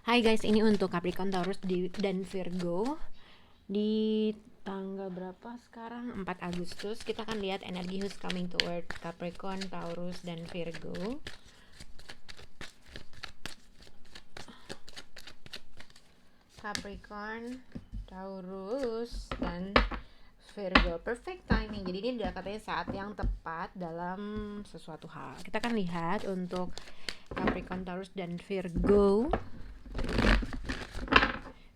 Hai guys, ini untuk Capricorn, Taurus dan Virgo di tanggal berapa sekarang? 4 Agustus. Kita akan lihat energi who's coming toward Capricorn, Taurus dan Virgo. Capricorn, Taurus dan Virgo, perfect timing. Jadi ini adalah katanya saat yang tepat dalam sesuatu hal. Kita akan lihat untuk Capricorn, Taurus dan Virgo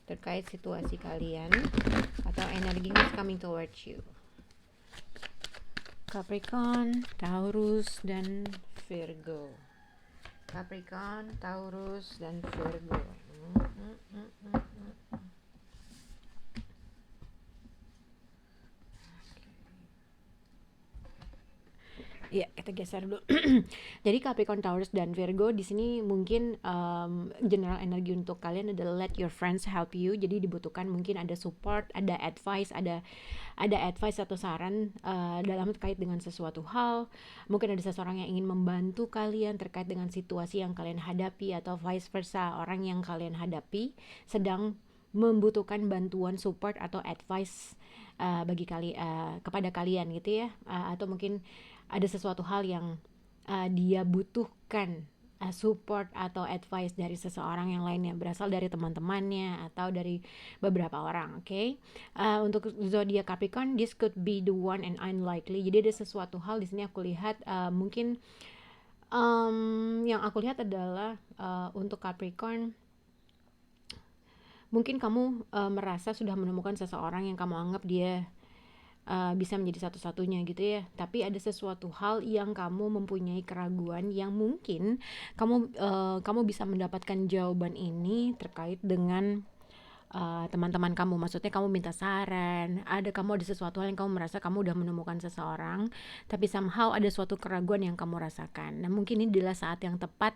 terkait situasi kalian atau energi who's coming towards you. Capricorn, Taurus dan Virgo. Capricorn, Taurus dan Virgo. Iya, kita geser dulu. Jadi Capricorn, Taurus dan Virgo di sini mungkin general energi untuk kalian adalah let your friends help you. Jadi dibutuhkan mungkin ada support, ada advice, ada advice atau saran dalam terkait dengan sesuatu hal. Mungkin ada seseorang yang ingin membantu kalian terkait dengan situasi yang kalian hadapi atau vice versa, orang yang kalian hadapi sedang membutuhkan bantuan support atau advice kepada kalian gitu ya, atau mungkin ada sesuatu hal yang dia butuhkan support atau advice dari seseorang yang lainnya, berasal dari teman-temannya atau dari beberapa orang. Oke. Untuk zodiak Capricorn, this could be the one and unlikely. Jadi ada sesuatu hal di sini aku lihat, mungkin yang aku lihat adalah untuk Capricorn, mungkin kamu merasa sudah menemukan seseorang yang kamu anggap dia bisa menjadi satu-satunya gitu ya, tapi ada sesuatu hal yang kamu mempunyai keraguan yang mungkin kamu bisa mendapatkan jawaban ini terkait dengan teman-teman kamu. Maksudnya kamu minta saran, kamu ada sesuatu hal yang kamu merasa kamu udah menemukan seseorang, tapi somehow ada suatu keraguan yang kamu rasakan. Nah mungkin ini adalah saat yang tepat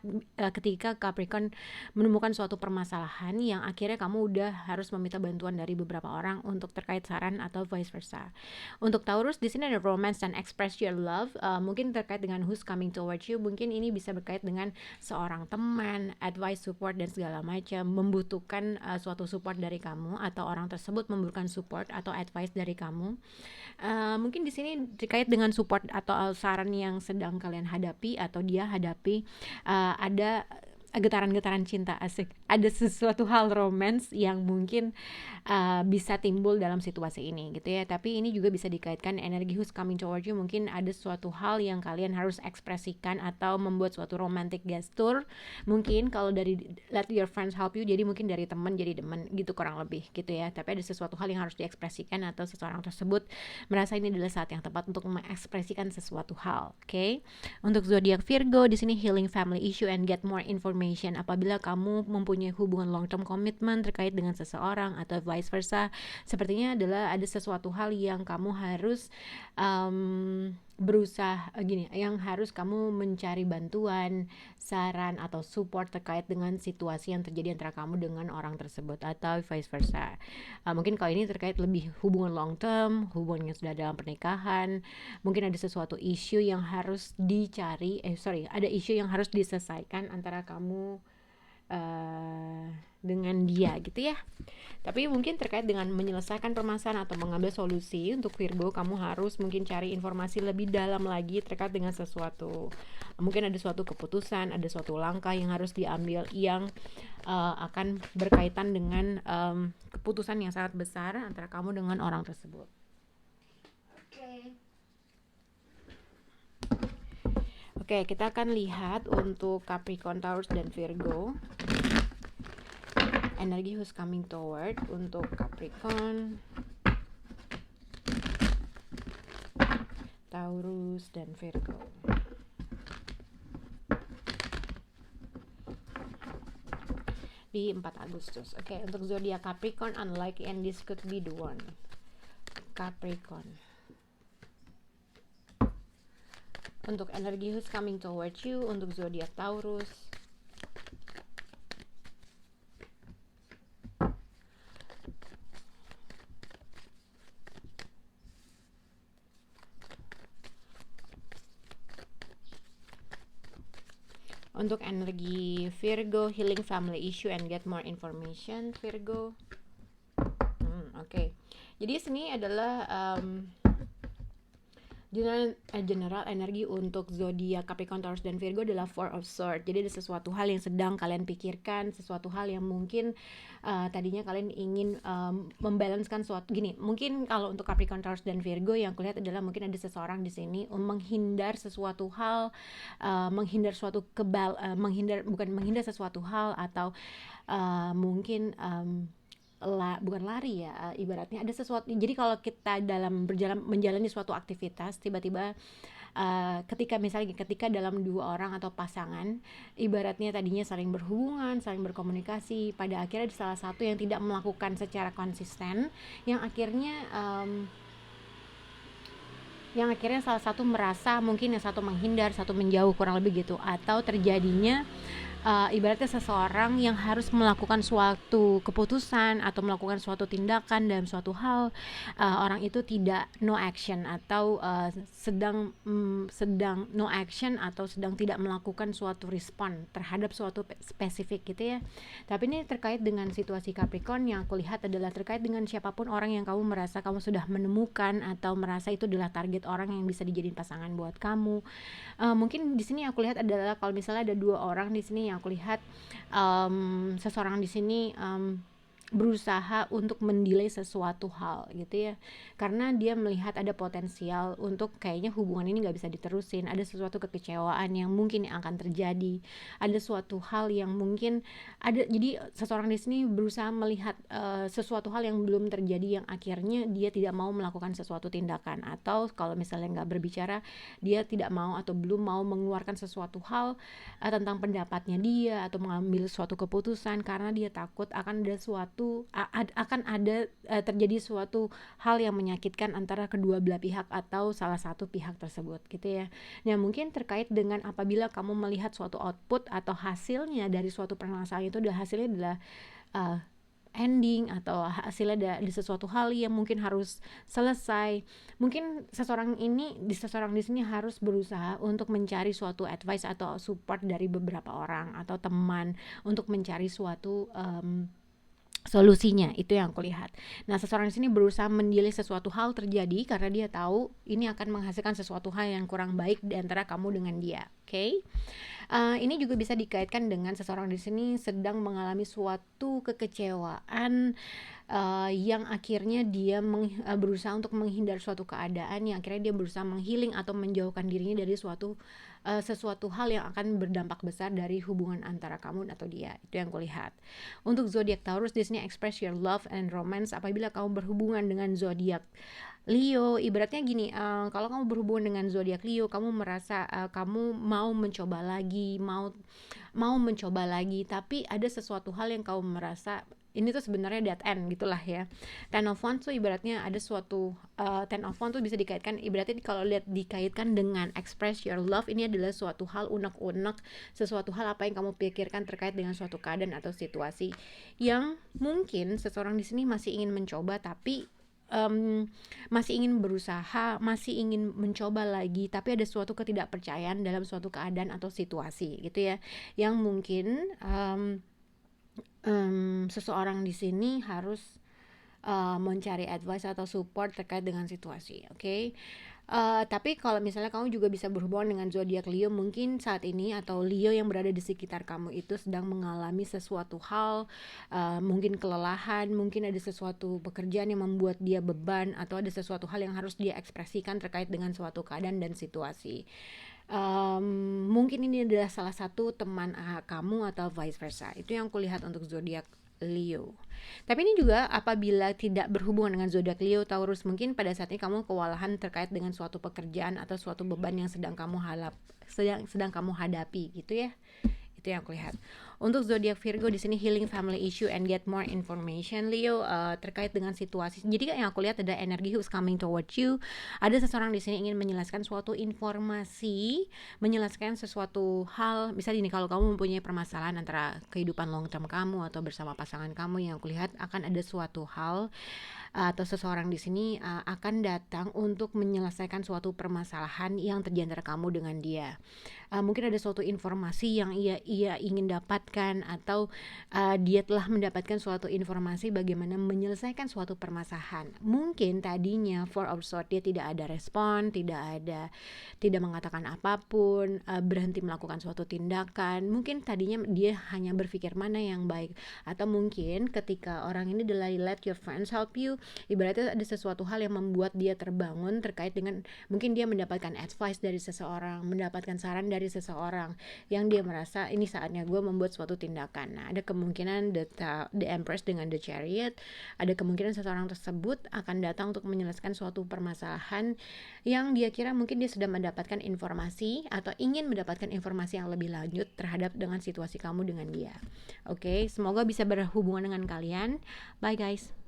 ketika Capricorn menemukan suatu permasalahan yang akhirnya kamu udah harus meminta bantuan dari beberapa orang untuk terkait saran atau vice versa. Untuk Taurus di sini ada romance dan express your love, mungkin terkait dengan who's coming towards you. Mungkin ini bisa berkait dengan seorang teman, advice, support dan segala macam, membutuhkan suatu support dari kamu atau orang tersebut membutuhkan support atau advice dari kamu. Mungkin di sini terkait dengan support atau saran yang sedang kalian hadapi atau dia hadapi, ada getaran-getaran cinta, asik, ada sesuatu hal romance yang mungkin bisa timbul dalam situasi ini gitu ya. Tapi ini juga bisa dikaitkan energi who's coming towards you, mungkin ada suatu hal yang kalian harus ekspresikan atau membuat suatu romantic gesture. Mungkin kalau dari let your friends help you, jadi mungkin dari teman jadi teman gitu, kurang lebih gitu ya. Tapi ada sesuatu hal yang harus diekspresikan atau seseorang tersebut merasa ini adalah saat yang tepat untuk mengekspresikan sesuatu hal. Oke. Untuk zodiak Virgo di sini healing family issue and get more information. Apabila kamu mempunyai hubungan long term commitment terkait dengan seseorang atau vice versa, sepertinya adalah ada sesuatu hal yang kamu harus yang harus kamu mencari bantuan, saran atau support terkait dengan situasi yang terjadi antara kamu dengan orang tersebut atau vice versa. Mungkin kalau ini terkait lebih hubungan long term, hubungan yang sudah dalam pernikahan, mungkin ada sesuatu isu yang harus ada isu yang harus diselesaikan antara kamu dengan dia gitu ya. Tapi mungkin terkait dengan menyelesaikan permasalahan atau mengambil solusi, untuk Virgo kamu harus mungkin cari informasi lebih dalam lagi terkait dengan sesuatu. Mungkin ada suatu keputusan, ada suatu langkah yang harus diambil yang akan berkaitan dengan keputusan yang sangat besar antara kamu dengan orang tersebut. Oke, kita akan lihat untuk Capricorn, Taurus dan Virgo. Energi who's coming toward untuk Capricorn, Taurus dan Virgo. Di 4 Agustus. Oke, untuk zodiak Capricorn, unlikely and this could be the one. Capricorn. Untuk energi who's coming towards you untuk zodiak Taurus, Untuk energi Virgo, healing family issue and get more information Virgo. Oke. Jadi sini adalah general energi untuk zodiak Capricorn, Taurus dan Virgo adalah Four of Swords. Jadi ada sesuatu hal yang sedang kalian pikirkan, sesuatu hal yang mungkin tadinya kalian ingin membalanskan suatu gini. Mungkin kalau untuk Capricorn, Taurus dan Virgo yang kulihat adalah mungkin ada seseorang di sini menghindar sesuatu hal, menghindar sesuatu hal atau mungkin bukan lari ya, ibaratnya ada sesuatu. Jadi kalau kita dalam menjalani suatu aktivitas tiba-tiba ketika dalam dua orang atau pasangan ibaratnya tadinya saling berhubungan, saling berkomunikasi, pada akhirnya ada salah satu yang tidak melakukan secara konsisten, yang akhirnya salah satu merasa, mungkin yang satu menghindar, satu menjauh, kurang lebih gitu, atau terjadinya ibaratnya seseorang yang harus melakukan suatu keputusan atau melakukan suatu tindakan dalam suatu hal, orang itu tidak no action atau sedang no action atau sedang tidak melakukan suatu respon terhadap suatu spesifik gitu ya. Tapi ini terkait dengan situasi Capricorn, yang aku lihat adalah terkait dengan siapapun orang yang kamu merasa kamu sudah menemukan atau merasa itu adalah target orang yang bisa dijadiin pasangan buat kamu. Mungkin di sini aku lihat adalah kalau misalnya ada dua orang di sini, yang aku lihat seseorang di sini berusaha untuk mendelay sesuatu hal gitu ya, karena dia melihat ada potensial untuk kayaknya hubungan ini nggak bisa diterusin, ada sesuatu kekecewaan yang mungkin akan terjadi, ada suatu hal yang mungkin ada. Jadi seseorang di sini berusaha melihat sesuatu hal yang belum terjadi, yang akhirnya dia tidak mau melakukan sesuatu tindakan, atau kalau misalnya nggak berbicara, dia tidak mau atau belum mau mengeluarkan sesuatu hal tentang pendapatnya dia atau mengambil suatu keputusan, karena dia takut akan ada terjadi suatu hal yang menyakitkan antara kedua belah pihak atau salah satu pihak tersebut gitu ya. Nah, mungkin terkait dengan apabila kamu melihat suatu output atau hasilnya dari suatu permasalahan itu, hasilnya adalah ending atau hasilnya ada sesuatu hal yang mungkin harus selesai. Mungkin seseorang di sini harus berusaha untuk mencari suatu advice atau support dari beberapa orang atau teman untuk mencari suatu solusinya, itu yang aku lihat. Nah, seseorang di sini berusaha mendelay sesuatu hal terjadi karena dia tahu ini akan menghasilkan sesuatu hal yang kurang baik di antara kamu dengan dia. Oke? Ini juga bisa dikaitkan dengan seseorang di sini sedang mengalami suatu kekecewaan yang akhirnya dia berusaha untuk menghindar suatu keadaan, yang akhirnya dia berusaha menghealing atau menjauhkan dirinya dari sesuatu hal yang akan berdampak besar dari hubungan antara kamu atau dia. Itu yang kulihat. Untuk zodiak Taurus di sini, express your love and romance apabila kamu berhubungan dengan zodiak Leo. Ibaratnya gini, kalau kamu berhubungan dengan zodiak Leo, kamu merasa kamu mau mencoba lagi, tapi ada sesuatu hal yang kamu merasa ini tuh sebenarnya dead end gitulah ya. Ten of Wands tuh ibaratnya ada suatu Ten of Wands tuh bisa dikaitkan, ibaratnya kalau dikaitkan dengan express your love, ini adalah suatu hal unek-unek, sesuatu hal apa yang kamu pikirkan terkait dengan suatu keadaan atau situasi yang mungkin seseorang di sini masih ingin mencoba, tapi masih ingin berusaha, masih ingin mencoba lagi, tapi ada suatu ketidakpercayaan dalam suatu keadaan atau situasi gitu ya, yang mungkin seseorang di sini harus mencari advice atau support terkait dengan situasi. Oke? Tapi kalau misalnya kamu juga bisa berhubungan dengan zodiak Leo, mungkin saat ini atau Leo yang berada di sekitar kamu itu sedang mengalami sesuatu hal, mungkin kelelahan, mungkin ada sesuatu pekerjaan yang membuat dia beban, atau ada sesuatu hal yang harus dia ekspresikan terkait dengan suatu keadaan dan situasi. Mungkin ini adalah salah satu teman kamu atau vice versa. Itu yang kulihat untuk zodiak Leo. Tapi ini juga apabila tidak berhubungan dengan zodiak Leo, Taurus, mungkin pada saat ini kamu kewalahan terkait dengan suatu pekerjaan atau suatu beban yang sedang kamu hadapi gitu ya. Itu yang aku lihat. Untuk zodiak Virgo di sini healing family issue and get more information. Leo, terkait dengan situasi. Jadi yang aku lihat ada energi who's coming towards you. Ada seseorang di sini ingin menjelaskan suatu informasi, menjelaskan sesuatu hal. Misalnya ini, kalau kamu mempunyai permasalahan antara kehidupan long term kamu atau bersama pasangan kamu, yang aku lihat akan ada suatu hal atau seseorang di sini akan datang untuk menyelesaikan suatu permasalahan yang terjadi antara kamu dengan dia. Mungkin ada suatu informasi yang ia ingin dapatkan, atau dia telah mendapatkan suatu informasi bagaimana menyelesaikan suatu permasalahan. Mungkin tadinya Four of Swords dia tidak ada respon, tidak mengatakan apapun, berhenti melakukan suatu tindakan. Mungkin tadinya dia hanya berpikir mana yang baik, atau mungkin ketika orang ini adalah let your friends help you, ibaratnya ada sesuatu hal yang membuat dia terbangun terkait dengan mungkin dia mendapatkan advice dari seseorang, mendapatkan saran dari seseorang yang dia merasa ini saatnya gue membuat suatu tindakan. Nah, ada kemungkinan the Empress dengan the Chariot, ada kemungkinan seseorang tersebut akan datang untuk menyelesaikan suatu permasalahan yang dia kira mungkin dia sudah mendapatkan informasi atau ingin mendapatkan informasi yang lebih lanjut terhadap dengan situasi kamu dengan dia. Oke, semoga bisa berhubungan dengan kalian. Bye guys.